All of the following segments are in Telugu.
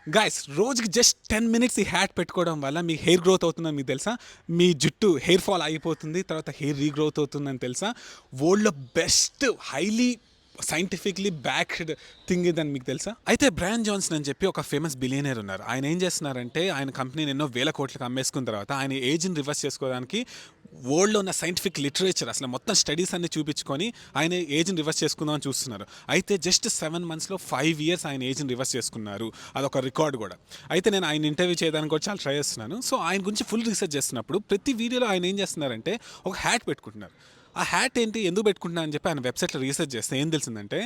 గైస్ రోజుకి జస్ట్ 10 మినిట్స్ ఈ హ్యాట్ పెట్టుకోవడం వల్ల మీ హెయిర్ గ్రోత్ అవుతుందని మీకు తెలుసా? మీ జుట్టు హెయిర్ ఫాల్ అయిపోతుంది, తర్వాత హెయిర్ రీగ్రోత్ అవుతుందని తెలుసా? వరల్డ్‌లో best highly scientifically backed thing ఇదని మీకు తెలుసా? అయితే బ్రాయన్ జాన్సన్ అని చెప్పి ఒక ఫేమస్ బిలియనీర్ ఉన్నారు. ఆయన ఏం చేస్తున్నారంటే ఆయన కంపెనీని ఎన్నో వేల కోట్లకి అమ్మేసుకున్న తర్వాత ఆయన ఏజ్‌ని రివర్స్ చేసుకోవడానికి వరల్డ్‌లో ఉన్న సైంటిఫిక్ లిటరేచర్ అసలు మొత్తం స్టడీస్ అన్ని చూపించుకొని ఆయన ఏజ్‌ని రివర్స్ చేసుకుందామని చూస్తున్నారు. అయితే జస్ట్ 7 మంత్స్‌లో 5 ఇయర్స్ ఆయన ఏజ్‌ని రివర్స్ చేసుకున్నారు. అదొక రికార్డ్ కూడా. అయితే నేను ఆయన ఇంటర్వ్యూ చేయడానికి కూడా చాలా ట్రై చేస్తున్నాను. సో ఆయన గురించి ఫుల్ రీసెర్చ్ చేస్తున్నప్పుడు ప్రతి వీడియోలో ఆయన ఏం చేస్తున్నారంటే ఒక హ్యాట్ పెట్టుకుంటున్నారు. ఆ హ్యాట్ ఏంటి, ఎందుకు పెట్టుకుంటున్నా అని చెప్పి ఆయన వెబ్సైట్లో రీసెర్చ్ చేస్తే ఏం తెలిసిందంటే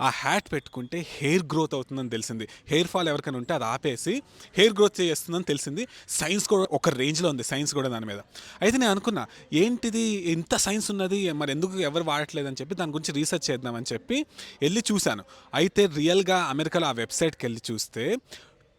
ఆ హ్యాట్ పెట్టుకుంటే హెయిర్ గ్రోత్ అవుతుందని తెలిసింది. హెయిర్ ఫాల్ ఎవరికైనా ఉంటే అది ఆపేసి హెయిర్ గ్రోత్ చేస్తుందని తెలిసింది. సైన్స్ కూడా ఒక రేంజ్లో ఉంది, సైన్స్ కూడా దాని మీద. అయితే నేను అనుకున్నా ఏంటిది ఇంత సైన్స్ ఉన్నది, మరి ఎందుకు ఎవరు వాడట్లేదని చెప్పి దాని గురించి రీసెర్చ్ చేద్దామని చెప్పి వెళ్ళి చూశాను. అయితే రియల్గా అమెరికాలో ఆ వెబ్సైట్కి వెళ్ళి చూస్తే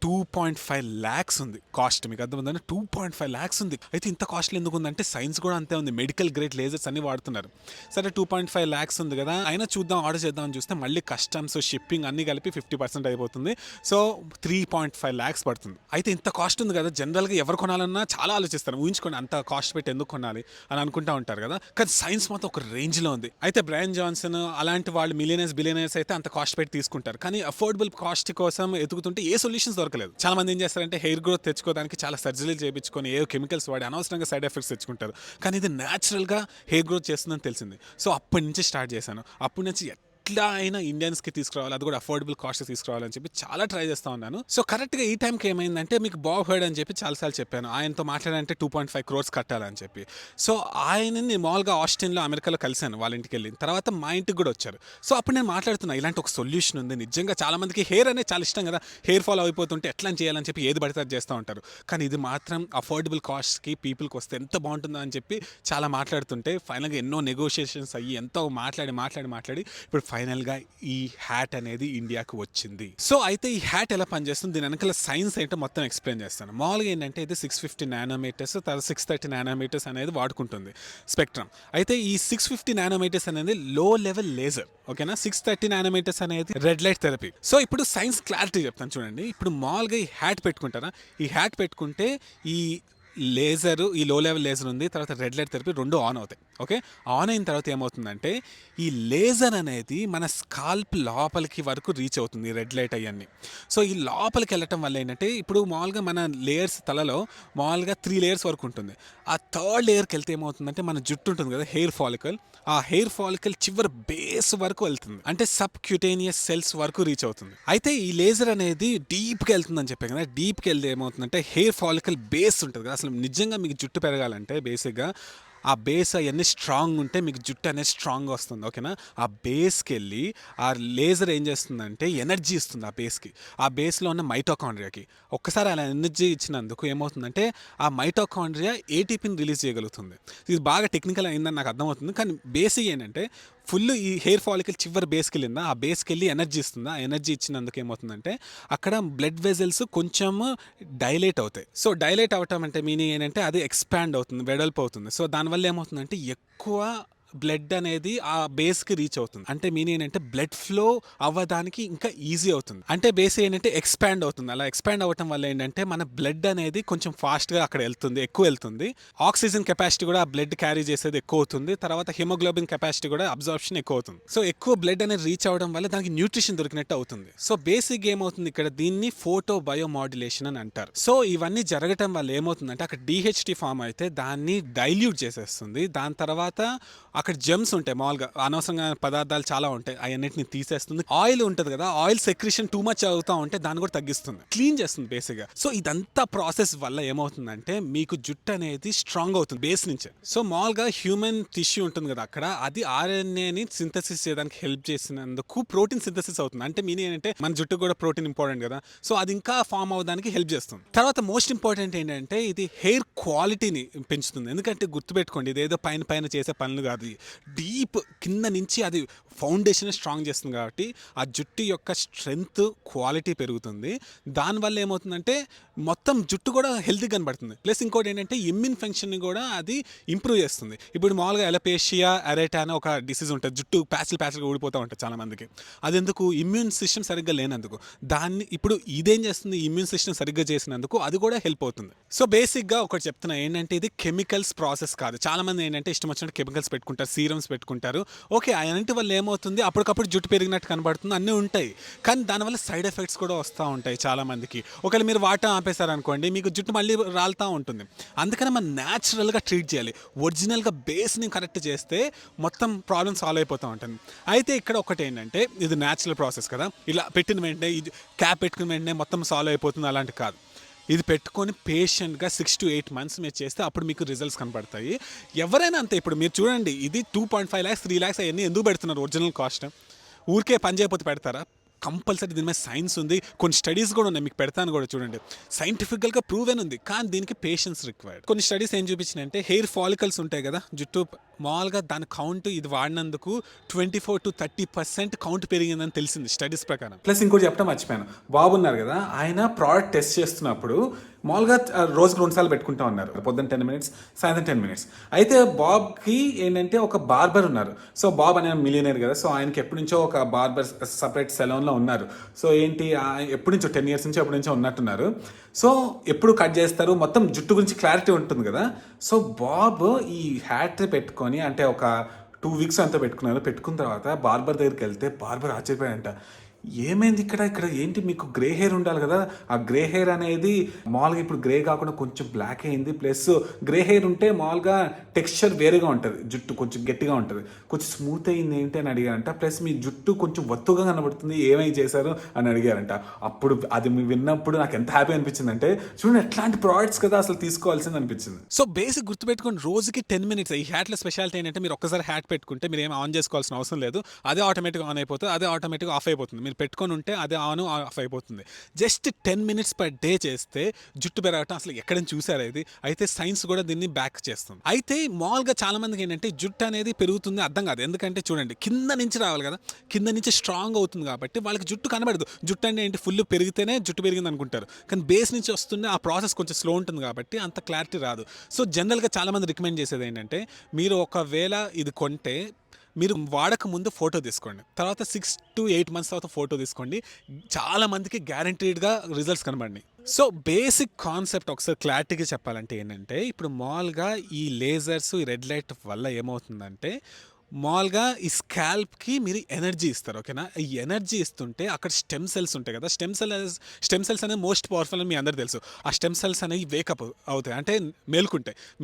2.5 lakhs ఉంది కాస్ట్. మీకు అర్థమైందంటే 2.5 lakhs ఉంది. అయితే ఇంత కాస్ట్లీ ఎందుకు ఉందంటే సైన్స్ కూడా అంతే ఉంది, మెడికల్ గ్రేడ్ లేజర్స్ అన్ని వాడుతున్నారు. సరే 2.5 lakhs ఉంది కదా, అయినా చూద్దాం ఆర్డర్ చేద్దామని చూస్తే మళ్ళీ కస్టమ్స్ షిప్పింగ్ అన్ని కలిపి 50% అయిపోతుంది. సో 3.5 lakhs పడుతుంది. అయితే ఇంత కాస్ట్ ఉంది కదా, జనరల్గా ఎవరు కొనాలన్నా చాలా ఆలోచిస్తారు. ఊహించుకోండి అంత కాస్ట్ పెట్టి ఎందుకు కొనాలి అని అనుకుంటా ఉంటారు కదా, కానీ సైన్స్ మాత్రం ఒక రేంజ్లో ఉంది. అయితే బ్రాయన్ జాన్సన్ అలాంటి వాళ్ళు బిలియనర్స్ అయితే అంత కాస్ట్ పెట్టి తీసుకుంటారు, కానీ అఫోర్డబుల్ కాస్ట్ కోసం ఎదుగుతుంటే ఏ సొల్యూషన్స్ దొరకలేదు. చాలా మంది ఏం చేస్తారంటే హెయిర్ గ్రోత్ తెచ్చుకోవడానికి చాలా సర్జరీలు చేయించుకొని ఏ కెమికల్స్ వాడి అనవసరంగా సైడ్ ఎఫెక్ట్స్ తెచ్చుకుంటారు. కానీ ఇది న్యాచురల్గా హెయిర్ గ్రోత్ చేస్తుందని తెలిసింది. సో అప్పటి నుంచి స్టార్ట్ చేశాను. అప్పటి నుంచి ఎట్లా అయినా ఇండియన్స్కి తీసుకురావాలి, అది కూడా అఫోర్డబుల్ కాస్ట్ తీసుకురావాలని చెప్పి చాలా ట్రై చేస్తూ ఉన్నాను. సో కరెక్ట్గా ఈ టైంకి ఏమైందంటే మీకు బాబ్ హర్డ్ అని చెప్పి చాలాసార్లు చెప్పాను, ఆయనతో మాట్లాడాలంటే 2.5 crores కట్టాలని చెప్పి. సో ఆయనని మామూలుగా ఆస్టిన్లో అమెరికాలో కలిశాను, వాళ్ళ ఇంటికి వెళ్ళిన తర్వాత మా ఇంటికి కూడా వచ్చారు. సో అప్పుడు నేను మాట్లాడుతున్నా ఇలాంటి ఒక సొల్యూషన్ ఉంది. నిజంగా చాలా మందికి హెయిర్ అనేది చాలా ఇష్టం కదా, హెయిర్ ఫాల్ అయిపోతుంటే ఎట్లా చేయాలని చెప్పి ఏది పడితే అది చేస్తూ ఉంటారు. కానీ ఇది మాత్రం అఫోర్డబుల్ కాస్ట్కి పీపుల్కి వస్తే ఎంత బాగుంటుందో అని చెప్పి చాలా మాట్లాడుతుంటే ఫైనల్గా ఎన్నో నెగోషియేషన్స్ అయ్యి ఎంతో మాట్లాడి ఇప్పుడు ఫైనల్గా ఈ హ్యాట్ అనేది ఇండియాకు వచ్చింది. సో అయితే ఈ హ్యాట్ ఎలా పనిచేస్తుంది, దీని వెనకాల సైన్స్ ఏంటో మొత్తం ఎక్స్ప్లెయిన్ చేస్తాను. మామూలుగా ఏంటంటే ఇది 650 నానోమీటర్స్ తర్వాత 630 నానోమీటర్స్ అనేది వాడుకుంటుంది స్పెక్ట్రమ్. అయితే ఈ 650 నానోమీటర్స్ అనేది లో లెవెల్ లేజర్, ఓకేనా. 630 నానోమీటర్స్ అనేది రెడ్ లైట్ థెరపీ. సో ఇప్పుడు సైన్స్ క్లారిటీ చెప్తాను చూడండి. ఇప్పుడు మామూలుగా ఈ హ్యాట్ పెట్టుకుంటారా, ఈ హ్యాట్ పెట్టుకుంటే ఈ లేజరు, ఈ లో లెవెల్ లేజర్ ఉంది, తర్వాత రెడ్ లైట్ థెరపీ రెండు ఆన్ అవుతాయి. ఓకే, ఆన్ అయిన తర్వాత ఏమవుతుందంటే ఈ లేజర్ అనేది మన స్కాల్ప్ లోపలికి వరకు రీచ్ అవుతుంది, రెడ్ లైట్ అవన్నీ. సో ఈ లోపలికి వెళ్ళటం వల్ల ఏంటంటే ఇప్పుడు మామూలుగా మన లేయర్స్ తలలో మామూలుగా 3 లేయర్స్ వరకు ఉంటుంది. ఆ 3rd లేయర్కి వెళ్తే ఏమవుతుందంటే మన జుట్టు ఉంటుంది కదా, హెయిర్ ఫాలికల్, ఆ హెయిర్ ఫాలికల్ చివరి బేస్ వరకు వెళ్తుంది, అంటే సబ్ క్యూటేనియస్ సెల్స్ వరకు రీచ్ అవుతుంది. అయితే ఈ లేజర్ అనేది డీప్కి వెళ్తుందని చెప్పాను కదా, డీప్కి వెళ్తే ఏమవుతుందంటే హెయిర్ ఫాలికల్ బేస్ ఉంటుంది కదా, అసలు నిజంగా మీకు జుట్టు పెరగాలంటే బేసిక్గా ఆ బేస్ అవన్నీ స్ట్రాంగ్ ఉంటే మీకు జుట్టు అనేది స్ట్రాంగ్ వస్తుంది, ఓకేనా. ఆ బేస్కి వెళ్ళి ఆ లేజర్ ఏం చేస్తుందంటే ఎనర్జీ ఇస్తుంది ఆ బేస్కి, ఆ బేస్లో ఉన్న మైటోకాండ్రియాకి. ఒక్కసారి అలా ఎనర్జీ ఇచ్చినందుకు ఏమవుతుందంటే ఆ మైటోకాండ్రియా ఏటీపీని రిలీజ్ చేయగలుగుతుంది. ఇది బాగా టెక్నికల్ అయిందని నాకు అర్థమవుతుంది, కానీ బేసిక్ ఏంటంటే ఫుల్ ఈ హెయిర్ ఫాలికల్ చివరి బేస్కి వెళ్ళిందా, ఆ బేస్కి వెళ్ళి ఎనర్జీ ఇస్తుందా, ఆ ఎనర్జీ ఇచ్చినందుకు ఏమవుతుందంటే అక్కడ బ్లడ్ వెజల్స్ కొంచెం డైలేట్ అవుతాయి. సో డైలేట్ అవటం అంటే మీనింగ్ ఏంటంటే అది ఎక్స్పాండ్ అవుతుంది, వెడల్పు అవుతుంది. సో దానివల్ల ఏమవుతుందంటే ఎక్కువ బ్లడ్ అనేది ఆ బేస్కి రీచ్ అవుతుంది. అంటే మీనింగ్ ఏంటంటే బ్లడ్ ఫ్లో అవ్వడానికి ఇంకా ఈజీ అవుతుంది. అంటే బేస్ ఏంటంటే ఎక్స్పాండ్ అవుతుంది. అలా ఎక్స్పాండ్ అవ్వటం వల్ల ఏంటంటే మన బ్లడ్ అనేది కొంచెం ఫాస్ట్గా అక్కడ వెళ్తుంది, ఎక్కువ వెళ్తుంది. ఆక్సిజన్ కెపాసిటీ కూడా ఆ బ్లడ్ క్యారీ చేసేది ఎక్కువ అవుతుంది. తర్వాత హిమోగ్లోబిన్ కెపాసిటీ కూడా అబ్జార్ప్షన్ ఎక్కువ అవుతుంది. సో ఎక్కువ బ్లడ్ అనేది రీచ్ అవ్వడం వల్ల దానికి న్యూట్రిషన్ దొరికినట్టు అవుతుంది. సో బేసిక్ ఏమవుతుంది ఇక్కడ, దీన్ని ఫోటో బయోమాడ్యులేషన్ అని అంటారు. సో ఇవన్నీ జరగటం వల్ల ఏమవుతుందంటే అక్కడ డిహెచ్టి ఫామ్ అయితే దాన్ని డైల్యూట్ చేసేస్తుంది. దాని తర్వాత అక్కడ జెమ్స్ ఉంటాయి, మామూలుగా అనవసరంగా పదార్థాలు చాలా ఉంటాయి, అవన్నిటిని తీసేస్తుంది. ఆయిల్ ఉంటుంది కదా, ఆయిల్ సెక్రిషన్ టూ మచ్ అవుతా ఉంటే దాన్ని కూడా తగ్గిస్తుంది, క్లీన్ చేస్తుంది బేసిక్గా. సో ఇదంతా ప్రాసెస్ వల్ల ఏమవుతుందంటే మీకు జుట్టు అనేది స్ట్రాంగ్ అవుతుంది బేస్ నుంచే. సో మామూలుగా హ్యూమన్ టిష్యూ ఉంటుంది కదా అక్కడ, అది ఆర్ఎన్ఏని సింథసిస్ చేయడానికి హెల్ప్ చేసినందుకు ప్రోటీన్ సింథసిస్ అవుతుంది. అంటే మీనింగ్ ఏంటంటే మన జుట్టు కూడా ప్రోటీన్ ఇంపార్టెంట్ కదా, సో అది ఇంకా ఫామ్ అవ్వడానికి హెల్ప్ చేస్తుంది. తర్వాత మోస్ట్ ఇంపార్టెంట్ ఏంటంటే ఇది హెయిర్ క్వాలిటీని పెంచుతుంది. ఎందుకంటే గుర్తుపెట్టుకోండి, ఇదేదో పైన చేసే పనులు కాదు, అది డీప్ కింద నుంచి అది ఫౌండేషన్ స్ట్రాంగ్ చేస్తుంది కాబట్టి ఆ జుట్టు యొక్క స్ట్రెంగ్త్ క్వాలిటీ పెరుగుతుంది. దానివల్ల ఏమవుతుందంటే మొత్తం జుట్టు కూడా హెల్తీ కనబడుతుంది. ప్లస్ ఇంకోటి ఏంటంటే ఇమ్యూన్ ఫంక్షన్ని కూడా అది ఇంప్రూవ్ చేస్తుంది. ఇప్పుడు మామూలుగా ఎలపేషియా అరేటా అనే ఒక డిసీజ్ ఉంటుంది, జుట్టు ప్యాచ్లుగా ఊడిపోతూ ఉంటుంది చాలామందికి. అది ఎందుకు? ఇమ్యూన్ సిస్టమ్ సరిగ్గా లేనందుకు. దాన్ని ఇప్పుడు ఇదేం చేస్తుంది, ఇమ్యూన్ సిస్టమ్ సరిగ్గా చేసినందుకు అది కూడా హెల్ప్ అవుతుంది. సో బేసిక్గా ఒకటి చెప్తున్నా ఏంటంటే ఇది కెమికల్స్ ప్రాసెస్ కాదు. చాలామంది ఏంటంటే ఇష్టం వచ్చినట్టు కెమికల్స్ పెట్టుకుంటారు, సీరమ్స్ పెట్టుకుంటారు. ఓకే, అలాంటి వల్ల ఏమవుతుంది, అప్పటికప్పుడు జుట్టు పెరిగినట్టు కనబడుతుంది, అన్నీ ఉంటాయి. కానీ దానివల్ల సైడ్ ఎఫెక్ట్స్ కూడా వస్తూ ఉంటాయి చాలామందికి. ఒకవేళ మీరు వాటర్ ఆపేశారనుకోండి, మీకు జుట్టు మళ్ళీ రాలుతూ ఉంటుంది. అందుకని మనం న్యాచురల్గా ట్రీట్ చేయాలి. ఒరిజినల్గా బేస్ని కరెక్ట్ చేస్తే మొత్తం ప్రాబ్లమ్ సాల్వ్ అయిపోతూ ఉంటుంది. అయితే ఇక్కడ ఒకటి ఏంటంటే ఇది న్యాచురల్ ప్రాసెస్ కదా, ఇలా పెట్టిన వెంటనే ఇది క్యాప్ పెట్టుకున్న వెంటనే మొత్తం సాల్వ్ అయిపోతుంది అలాంటి కాదు. ఇది పెట్టుకొని పేషెంట్గా 6 to 8 months మీరు చేస్తే అప్పుడు మీకు రిజల్ట్స్ కనపడతాయి. ఎవరైనా అంతే. ఇప్పుడు మీరు చూడండి, ఇది 2.5 lakhs 3 lakhs అవన్నీ ఎందుకు పెడుతున్నారు? ఒరిజినల్ కాస్ట్ ఊరికే పని చేయకపోతే పెడతారా? కంపల్సరీ దీని మీద సైన్స్ ఉంది, కొన్ని స్టడీస్ కూడా ఉన్నాయి, మీకు పెడతాను కూడా చూడండి. సైంటిఫికల్గా ప్రూవెన్ ఉంది, కానీ దీనికి పేషెన్స్ రిక్వైర్డ్. కొన్ని స్టడీస్ ఏం చూపించినాయంటే హెయిర్ ఫాలికల్స్ ఉంటాయి కదా జుట్టు, మామూలుగా దాని కౌంట్ ఇది వాడినందుకు 24 to 30% కౌంట్ పెరిగిందని తెలిసింది స్టడీస్ ప్రకారం. ప్లస్ ఇంకోటి చెప్పడం మర్చిపోయాను, బాబు ఉన్నారు కదా, ఆయన ప్రోడక్ట్ టెస్ట్ చేస్తున్నప్పుడు మామూలుగా రోజుకు 2 సార్లు పెట్టుకుంటా ఉన్నారు, పొద్దున్న 10 minutes, సాయంత్రం 10 minutes. అయితే బాబ్కి ఏంటంటే ఒక బార్బర్ ఉన్నారు. సో బాబ్ అనే మిలియనర్ కదా, సో ఆయనకి ఎప్పటి నుంచో ఒక బార్బర్ సపరేట్ సెలూన్లో ఉన్నారు. సో ఏంటి ఎప్పటి నుంచో 10 years నుంచి ఎప్పటి నుంచో ఉన్నట్టున్నారు. సో ఎప్పుడు కట్ చేస్తారు, మొత్తం జుట్టు గురించి క్లారిటీ ఉంటుంది కదా. సో బాబ్ ఈ హ్యాట్ పెట్టుకొని అంటే ఒక 2 weeks అంతా పెట్టుకున్నారు. పెట్టుకున్న తర్వాత బార్బర్ దగ్గరికి వెళ్తే బార్బర్ ఆశ్చర్యపోయాడంట, ఏమైంది ఇక్కడ ఏంటి, మీకు గ్రే హెయిర్ ఉండాలి కదా, ఆ గ్రే హెయిర్ అనేది మామూలుగా ఇప్పుడు గ్రే కాకుండా కొంచెం బ్లాక్ అయింది. ప్లస్ గ్రే హెయిర్ ఉంటే మామూలుగా టెక్స్చర్ వేరేగా ఉంటుంది, జుట్టు కొంచెం గట్టిగా ఉంటుంది, కొంచెం స్మూత్ అయింది ఏంటి అని అడిగారంట. ప్లస్ మీ జుట్టు కొంచెం ఒత్తుగా కనబడుతుంది, ఏమై చేశారు అని అడిగారంట. అప్పుడు అది విన్నప్పుడు నాకు ఎంత హ్యాపీ అనిపించింది అంటే, చూడండి ఎట్లాంటి ప్రోడక్ట్స్ కదా అసలు తీసుకోవాల్సింది అనిపించింది. సో బేసిక్ గుర్తుపెట్టుకోండి, రోజుకి 10 minutes. ఈ హ్యాట్లో స్పెషాలిటీ ఏంటంటే మీరు ఒక్కసారి హ్యాట్ పెట్టుకుంటే మీరు ఏం ఆన్ చేసుకోవాల్సిన అవసరం లేదు, అదే ఆటోమేటిక్గా ఆన్ అయిపోతుంది, అదే ఆటోమేటిక్గా ఆఫ్ అయిపోతుంది. మీరు పెట్టుకొని ఉంటే అదే ఆన్ ఆఫ్ అయిపోతుంది. జస్ట్ 10 minutes per day చేస్తే జుట్టు పెరగటం అసలు ఎక్కడైనా చూసారా ఇది? అయితే సైన్స్ కూడా దీన్ని బ్యాక్ చేస్తుంది. అయితే మామూలుగా చాలా మందికి ఏంటంటే జుట్టు అనేది పెరుగుతుంది అర్థం కాదు. ఎందుకంటే చూడండి, కింద నుంచి రావాలి కదా, కింద నుంచి స్ట్రాంగ్ అవుతుంది కాబట్టి వాళ్ళకి జుట్టు కనబడదు. జుట్టు అంటే ఏంటి, ఫుల్ పెరిగితేనే జుట్టు పెరిగింది అనుకుంటారు, కానీ బేస్ నుంచి వస్తుండే ఆ ప్రాసెస్ కొంచెం స్లో ఉంటుంది కాబట్టి అంత క్లారిటీ రాదు. సో జనరల్గా చాలామంది రికమెండ్ చేసేది ఏంటంటే, మీరు ఒకవేళ ఇది కొంటే మీరు వాడక ముందు ఫోటో తీసుకోండి, తర్వాత 6 to 8 months తర్వాత ఫోటో తీసుకోండి. చాలా మందికి గ్యారంటీడ్గా రిజల్ట్స్ కనబడి. సో బేసిక్ కాన్సెప్ట్ ఒకసారి క్లారిటీగా చెప్పాలంటే ఏంటంటే, ఇప్పుడు మామూలుగా ఈ లేజర్స్, ఈ రెడ్ లైట్ వల్ల ఏమవుతుందంటే మామూలుగా ఈ స్కాల్ప్కి మీరు ఎనర్జీ ఇస్తారు, ఓకేనా? ఈ ఎనర్జీ ఇస్తుంటే అక్కడ స్టెమ్ సెల్స్ ఉంటాయి కదా, స్టెమ్ సెల్స్ అనేది మోస్ట్ పవర్ఫుల్ అని మీ అందరూ తెలుసు. ఆ స్టెమ్ సెల్స్ అనేవి వేకప్ అవుతాయి, అంటే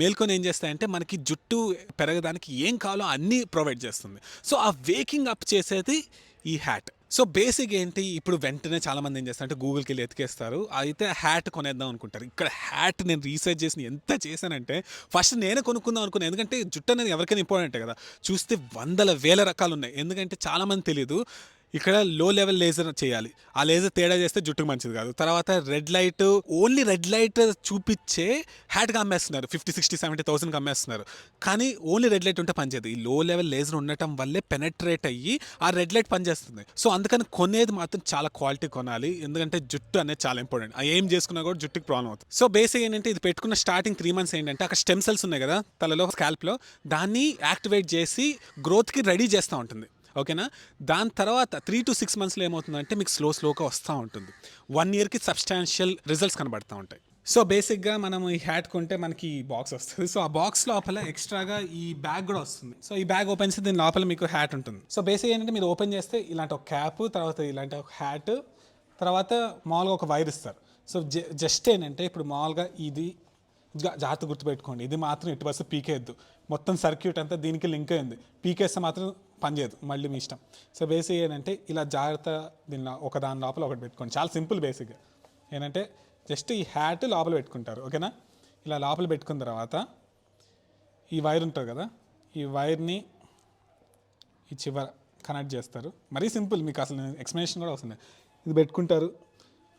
మేల్కొని ఏం చేస్తాయంటే మనకి జుట్టు పెరగడానికి ఏం కావాలో అన్నీ ప్రొవైడ్ చేస్తుంది. సో ఆ వేకింగ్ అప్ చేసేది ఈ హ్యాట్. సో బేసిక్ ఏంటి, ఇప్పుడు వెంటనే చాలామంది ఏం చేస్తారంటే గూగుల్కి వెళ్ళి ఎతికేస్తారు, అయితే హ్యాట్ కొనేద్దాం అనుకుంటారు. ఇక్కడ హ్యాట్ నేను రీసెర్చ్ చేసి ఎంత చేశానంటే ఫస్ట్ నేనే కొనుక్కుందాం అనుకున్నాను, ఎందుకంటే జుట్టు అనేది ఎవరికైనా ఇంపార్టెంట్ కదా. చూస్తే 100,000 రకాలు ఉన్నాయి, ఎందుకంటే చాలామంది తెలియదు. ఇక్కడ లో లెవెల్ లేజర్ చేయాలి, ఆ లేజర్ తేడా చేస్తే జుట్టుకు మంచిది కాదు. తర్వాత ఓన్లీ రెడ్ లైట్ చూపించే హ్యాట్గా అమ్మేస్తున్నారు, 50, 60, 70,000కి అమ్మేస్తున్నారు. కానీ ఓన్లీ రెడ్ లైట్ ఉంటే పనిచేయదు. ఈ లో లెవెల్ లేజర్ ఉండటం వల్లే పెనట్రేట్ అయ్యి ఆ రెడ్ లైట్ పనిచేస్తుంది. సో అందుకని కొనేది మాత్రం చాలా క్వాలిటీ కొనాలి, ఎందుకంటే జుట్టు అనేది చాలా ఇంపార్టెంట్. ఏం చేసుకున్నా కూడా జుట్టుకి ప్రాబ్లం అవుతుంది. సో బేసిక్ ఏంటంటే ఇది పెట్టుకున్న స్టార్టింగ్ 3 months ఏంటంటే అక్కడ స్టెమ్ సెల్స్ ఉన్నాయి కదా తలలో, స్కాల్ప్లో, దాన్ని యాక్టివేట్ చేసి గ్రోత్కి రెడీ చేస్తూ ఉంటుంది, ఓకేనా? దాని తర్వాత 3 to 6 monthsలో ఏమవుతుందంటే మీకు స్లోగా వస్తూ ఉంటుంది. 1 yearకి సబ్స్టాన్షియల్ రిజల్ట్స్ కనబడుతూ ఉంటాయి. సో బేసిక్గా మనం ఈ హ్యాట్ కొంటే మనకి ఈ బాక్స్ వస్తుంది. సో ఆ బాక్స్ లోపల ఎక్స్ట్రాగా ఈ బ్యాగ్ కూడా వస్తుంది. సో ఈ బ్యాగ్ ఓపెన్ చేస్తే దీని లోపల మీకు హ్యాట్ ఉంటుంది. సో బేసిక్ ఏంటంటే మీరు ఓపెన్ చేస్తే ఇలాంటి ఒక క్యాప్, తర్వాత ఇలాంటి ఒక హ్యాట్, తర్వాత మామూలుగా ఒక వైర్ ఇస్తారు. సో జస్ట్ ఏంటంటే ఇప్పుడు మామూలుగా ఇది జాగ్రత్త గుర్తుపెట్టుకోండి, ఇది మాత్రం ఎట్టి బస్సు పీకేయద్దు. మొత్తం సర్క్యూట్ అంతా దీనికి లింక్ అయింది, పీకేస్తే మాత్రం పనిచేయదు, మళ్ళీ మీ ఇష్టం. సో బేసిక్ ఏంటంటే ఇలా జాగ్రత్త దీన్ని ఒక దాని లోపల ఒకటి పెట్టుకోండి. చాలా సింపుల్ బేసిక్గా ఏంటంటే జస్ట్ ఈ హ్యాట్ లోపల పెట్టుకుంటారు, ఓకేనా? ఇలా లోపల పెట్టుకున్న తర్వాత ఈ వైర్ ఉంటుంది కదా, ఈ వైర్ని ఈ చివర కనెక్ట్ చేస్తారు. మరీ సింపుల్, మీకు అసలు ఎక్స్ప్లెనేషన్ కూడా వస్తుంది. ఇది పెట్టుకుంటారు,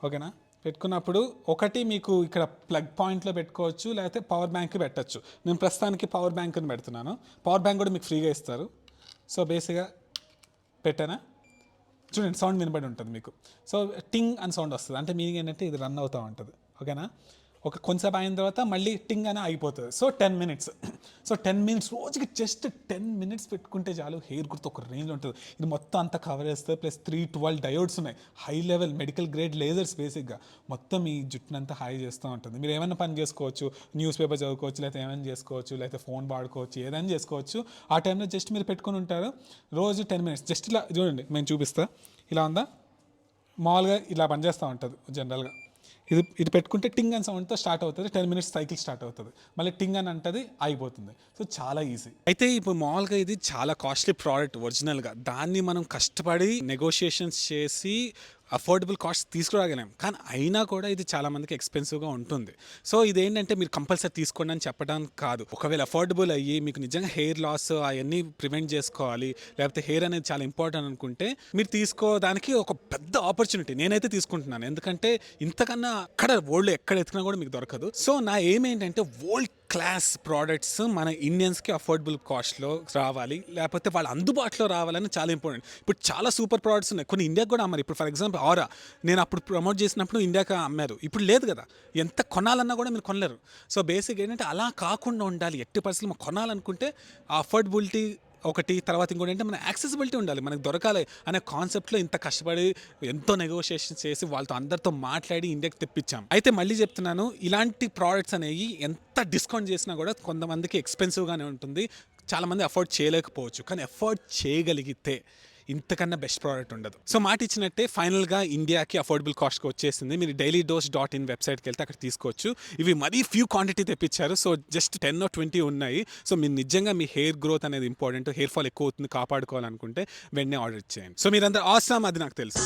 ఓకేనా? పెట్టుకున్నప్పుడు ఒకటి మీకు ఇక్కడ ప్లగ్ పాయింట్లో పెట్టుకోవచ్చు, లేకపోతే పవర్ బ్యాంక్ పెట్టచ్చు. నేను ప్రస్తుతానికి పవర్ బ్యాంక్ని పెడుతున్నాను. పవర్ బ్యాంక్ కూడా మీకు ఫ్రీగా ఇస్తారు. సో బేసిక్గా పెట్టానా, చూడండి సౌండ్ వినబడి ఉంటుంది మీకు. సో టింగ్ అని సౌండ్ వస్తుంది, అంటే మీనింగ్ ఏంటంటే ఇది రన్ అవుతూ ఉంటుంది. ఓకేనా, ఒక కొంచెం అయిన తర్వాత మళ్ళీ టింగ్ అని ఆగిపోతుంది. So 10 minutes. సో 10 minutes రోజుకి జస్ట్ 10 minutes పెట్టుకుంటే చాలు, హెయిర్ గ్రోత్ ఒక రేంజ్ ఉంటుంది. ఇది మొత్తం అంతా కవర్ చేస్తుంది. ప్లస్ 312 డయోడ్స్ ఉన్నాయి, high level medical grade lasers. బేసిక్గా మొత్తం ఈ జుట్టునంతా హై చేస్తూ ఉంటుంది. మీరు ఏమైనా పని చేసుకోవచ్చు, న్యూస్ పేపర్ చదువుకోవచ్చు, లేకపోతే ఏమైనా చేసుకోవచ్చు, లేకపోతే ఫోన్ వాడుకోవచ్చు, ఏదైనా చేసుకోవచ్చు. ఆ టైంలో జస్ట్ మీరు పెట్టుకొని ఉంటారు. రోజు 10 minutes జస్ట్ ఇలా చూడండి, మేము చూపిస్తా. ఇలా ఉందా, మామూలుగా ఇలా పనిచేస్తూ ఉంటుంది జనరల్గా. ఇది పెట్టుకుంటే టింగ్ అని సౌండ్తో స్టార్ట్ అవుతుంది. 10 minutes సైకిల్ స్టార్ట్ అవుతుంది, మళ్ళీ టింగ్ అని అంటది, అయిపోతుంది. సో చాలా ఈజీ. అయితే ఇప్పుడు మామూలుగా ఇది చాలా కాస్ట్లీ ప్రోడక్ట్ ఒరిజినల్గా. దాన్ని మనం కష్టపడి నెగోషియేషన్స్ చేసి అఫోర్డబుల్ కాస్ట్ తీసుకురాగలేం, కానీ అయినా కూడా ఇది చాలా మందికి ఎక్స్పెన్సివ్గా ఉంటుంది. సో ఇదేంటంటే మీరు కంపల్సరీ తీసుకోండి అని చెప్పడానికి కాదు. ఒకవేళ అఫోర్డబుల్ అయ్యి మీకు నిజంగా హెయిర్ లాస్ అవన్నీ ప్రివెంట్ చేసుకోవాలి, లేకపోతే హెయిర్ అనేది చాలా ఇంపార్టెంట్ అనుకుంటే మీరు తీసుకోవడానికి ఒక పెద్ద ఆపర్చునిటీ నేనైతే తీసుకుంటున్నాను. ఎందుకంటే ఇంతకన్నా అక్కడ వరల్డ్ ఎక్కడ ఎత్తుకున్నా కూడా మీకు దొరకదు. సో నా ఏం ఏంటంటే వరల్డ్ క్లాస్ ప్రోడక్ట్స్ మన ఇండియన్స్కి అఫోర్డబుల్ కాస్ట్లో రావాలి, లేకపోతే వాళ్ళు అందుబాటులో రావాలని చాలా ఇంపార్టెంట్. ఇప్పుడు చాలా సూపర్ ప్రోడక్ట్స్ ఉన్నాయి, కొన్ని ఇండియాకి కూడా అమ్మారు. ఇప్పుడు ఫర్ ఎగ్జాంపుల్ ఆరా, నేను అప్పుడు ప్రమోట్ చేసినప్పుడు ఇండియాకి అమ్మారు, ఇప్పుడు లేదు కదా. ఎంత కొనాలన్నా కూడా మీరు కొనలేరు. సో బేసిక్ ఏంటంటే అలా కాకుండా ఉండాలి. ఎట్టి పరిస్థితులు కొనాలనుకుంటే ఆ అఫోర్డబిలిటీ ఒకటి, తర్వాత ఇంకోటి ఏంటంటే మన యాక్సెసిబిలిటీ ఉండాలి, మనకు దొరకాలి అనే కాన్సెప్ట్లో ఇంత కష్టపడి ఎంతో నెగోషియేషన్ చేసి వాళ్ళతో అందరితో మాట్లాడి ఇండియాకి తెప్పించాం. అయితే మళ్ళీ చెప్తున్నాను, ఇలాంటి ప్రోడక్ట్స్ అనేవి ఎంత డిస్కౌంట్ చేసినా కూడా కొంతమందికి ఎక్స్పెన్సివ్గానే ఉంటుంది, చాలామంది అఫోర్డ్ చేయలేకపోవచ్చు. కానీ అఫోర్డ్ చేయగలిగితే ఇంతకన్నా బెస్ట్ ప్రోడక్ట్ ఉండదు. సో మాట ఇచ్చినట్టే ఫైనల్గా ఇండియాకి అఫోర్డబుల్ కాస్ట్కి వచ్చేసింది. మీరు dailydose.in వెబ్సైట్కి వెళ్తే అక్కడ తీసుకోవచ్చు. ఇవి మరీ ఫ్యూ క్వాంటిటీ తెప్పించారు. సో జస్ట్ 10 or 20 ఉన్నాయి. సో మీరు నిజంగా మీ హెయిర్ గ్రోత్ అనేది ఇంపార్టెంట్, హెయిర్ ఫాల్ ఎక్కువ అవుతుంది, కాపాడుకోవాలనుకుంటే వెంటనే ఆర్డర్ ఇచ్చేయండి. సో మీరందరూ ఆసమ్, అది నాకు తెలుసు.